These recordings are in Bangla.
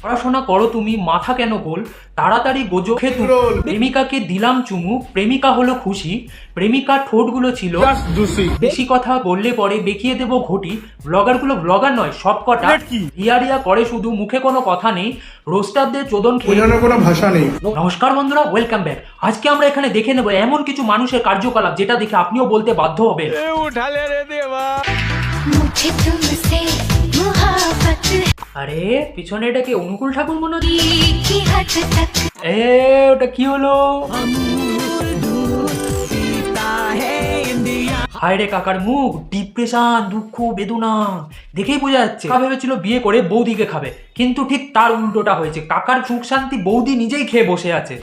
পড়াশোনা করো তুমি, মাথা কেন গোল, তাড়াতাড়ি গোজো খেতু। প্রেমিকাকে দিলাম চুমু, প্রেমিকা হলো খুশি, প্রেমিকার ঠোঁটগুলো ছিল বেশি কথা বললে পরে বেঁকিয়ে দেবো ঘটি। ব্লগারগুলো ব্লগার নয়, সব কটা রিয়া করে শুধু, মুখে কোনো কথা নেই, রোস্টারদের চোদন খেয়ে কোনো ভাষা নেই। নমস্কার বন্ধুরা, ওয়েলকাম ব্যাক। আজকে আমরা এখানে দেখে নেব এমন কিছু মানুষের কার্যকলাপ যেটা দেখে আপনিও বলতে বাধ্য হবেন আরে পিছনে এটা কি অনুকূল ঠাকুর মনে হচ্ছে? ওটা কি হলো? হায় রে কাকার মুখ, ডিপ্রেশন, দুঃখ, বেদনা দেখেই বোঝা যাচ্ছে। কাকা ভেবেছিল বিয়ে করে বৌদিকে খাবে, কিন্তু ঠিক তার উল্টোটা হয়েছে। কাকার সুখ শান্তি বৌদি নিজেই খেয়ে বসে আছে।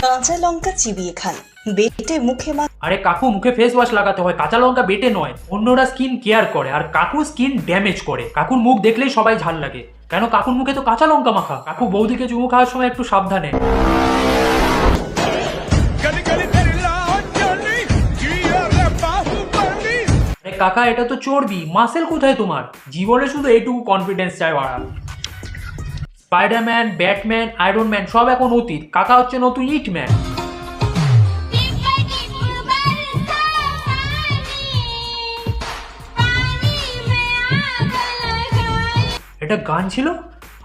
কাঁচা লঙ্কা চিবিয়ে খান, বেটে মুখে আরে কাকু মুখে ফেস ওয়াশ লাগাতে হয়, কাঁচা লঙ্কা বেটে নয়। অন্যরা স্কিন কেয়ার করে আর কাকু স্কিন ড্যামেজ করে। কাকুর মুখ দেখলেই সবাই ঝাল লাগে, কেন কাকুর মুখে তো কাঁচা লঙ্কা মাখা। কাকু বৌদিকে চুমু খাওয়ার সময় একটু সাবধানে। কাকা এটা তো চর্বি, মাসেল কোথায় তোমার? জীবনে শুধু এইটুকু কনফিডেন্স চাই বাড়া। স্পাইডারম্যান, ব্যাটম্যান, আয়রন ম্যান সব এখন অতীত, কাকা হচ্ছে নতুন ইটম্যান। এটা গান ছিল?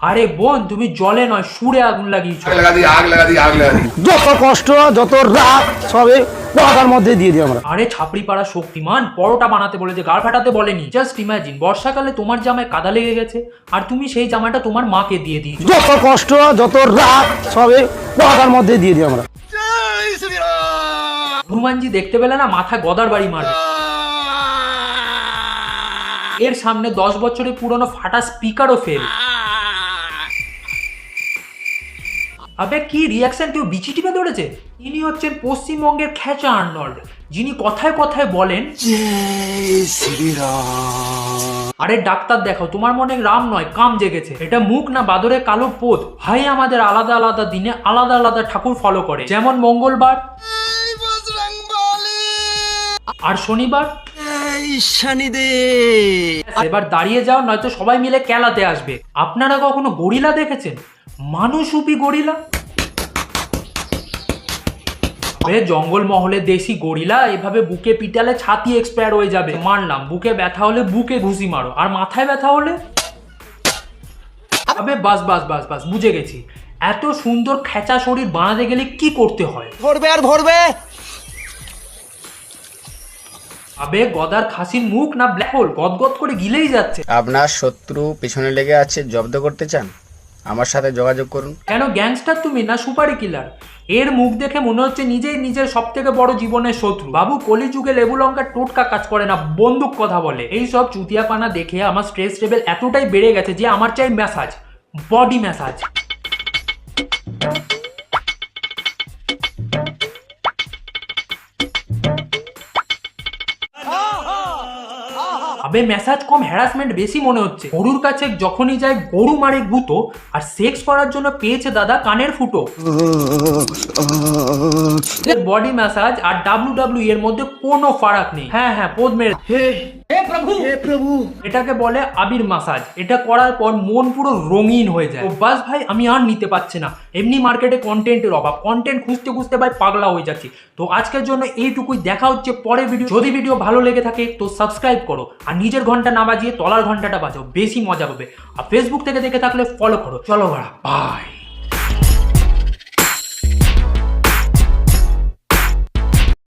আরে বোন তুমি জলে নয় সুরে আগুন লাগিয়েছো। যত কষ্ট যত রাত সবে পড়ার মধ্যে দিয়ে দিই আমরা। আরে ছাপড়ি পাড়া শক্তিমান পরোটা বানাতে বলেছে, গাল ফাটাতে বলেনি। জাস্ট ইমাজিন বর্ষাকালে তোমার জামায় কাদা লেগে গেছে আর তুমি সেই জামাটা তোমার মাকে দিয়ে দিয়েছো। যত কষ্ট যত রাত সবে পড়ার মধ্যে দিয়ে দিই আমরা। হনুমানজি দেখতে পেলে না মাথা গদার বাড়ি মারবে। এর সামনে 10 বছরের পুরনো ফাটা স্পিকারও ফেল। আবে কি রিয়াকশন, কেউ বিচি টিপে ধরেছে? ইনি হচ্ছেন পশ্চিমবঙ্গের খেচা আর্নল্ড, যিনি কথায় কথায় বলেন আরে ডাক্তার দেখাও, তোমার মনে রাম নয় কাম জেগেছে। এটা মুখ না বাদরের কালো পোদ? ভাই আমাদের আলাদা আলাদা দিনে আলাদা আলাদা ঠাকুর ফলো করে, যেমন মঙ্গলবার আর শনিবার। এবার দাঁড়িয়ে যাও, নয়তো সবাই মিলে কেলাতে আসবে। আপনারা কখনো গরিলা দেখেছেন? মানুষরূপী গরিলা? জঙ্গল মহলে দেশি গরিলা এভাবে বুকে পিটালে ছাতি এক্সপায়ার হয়ে যাবে, মানলাম। বুকে ব্যথা হলে বুকে ঘুষি মারো, আর মাথায় ব্যথা হলে আবে বাস বাস বাস বাস বুঝে গেছি। এত সুন্দর খেচা শরীর বানাতে গেলে কি করতে হয়? ধরবে আর ধরবে। আবে গদার খাসির মুখ না ব্ল্যাক হোল, গদগদ করে গিলেই যাচ্ছে। আপনার শত্রু পিছনে লেগে আছে, জব্দ করতে চান? আমার সাথে যোগাযোগ করুন। কেন গ্যাংস্টার তুমি না সুপারি কিলার? এর মুখ দেখে মনে হচ্ছে নিজেই নিজের সব থেকে বড় জীবনের শত্রু। বাবু কলিযুগে লেবু লঙ্কা টোটকা কাজ করে না, বন্দুক কথা বলে। এই সব চুতিয়াপানা দেখে আমার স্ট্রেস লেভেল এতটাই বেড়ে গেছে যে আমার চাই ম্যাসাজ, বডি ম্যাসাজ। আবে ম্যাসাজ কম হ্যারাসমেন্ট বেশি মনে হচ্ছে। গরুর কাছে যখনই যায় গরু মারে গুঁতো, আর সেক্স করার জন্য পেয়েছে দাদা কানের ফুটো। বডি ম্যাসাজ আর WWE এর মধ্যে কোনো ফারাক নেই। হ্যাঁ হ্যাঁ পোদ মেরে প্রভু এটাকে বলে আবির ম্যাসাজ। এটা করার পর মন পুরো রঙিন হয়ে যায়। বাস ভাই আমি আর নিতে পারছি না, এমনি মার্কেটে কন্টেন্টের অভাব, কন্টেন্ট খুঁজতে খুঁজতে ভাই পাগলা হয়ে যাচ্ছি। তো আজকের জন্য এইটুকুই, দেখা হচ্ছে পরের ভিডিও। যদি ভিডিও ভালো লেগে থাকে তো সাবস্ক্রাইব করো, আর নিজের ঘন্টা না বাজিয়ে তলার ঘন্টাটা বাজাও, বেশি মজা পাবে। আর ফেসবুক থেকে দেখে থাকলে ফলো করো। চলো বাড়া, বাই।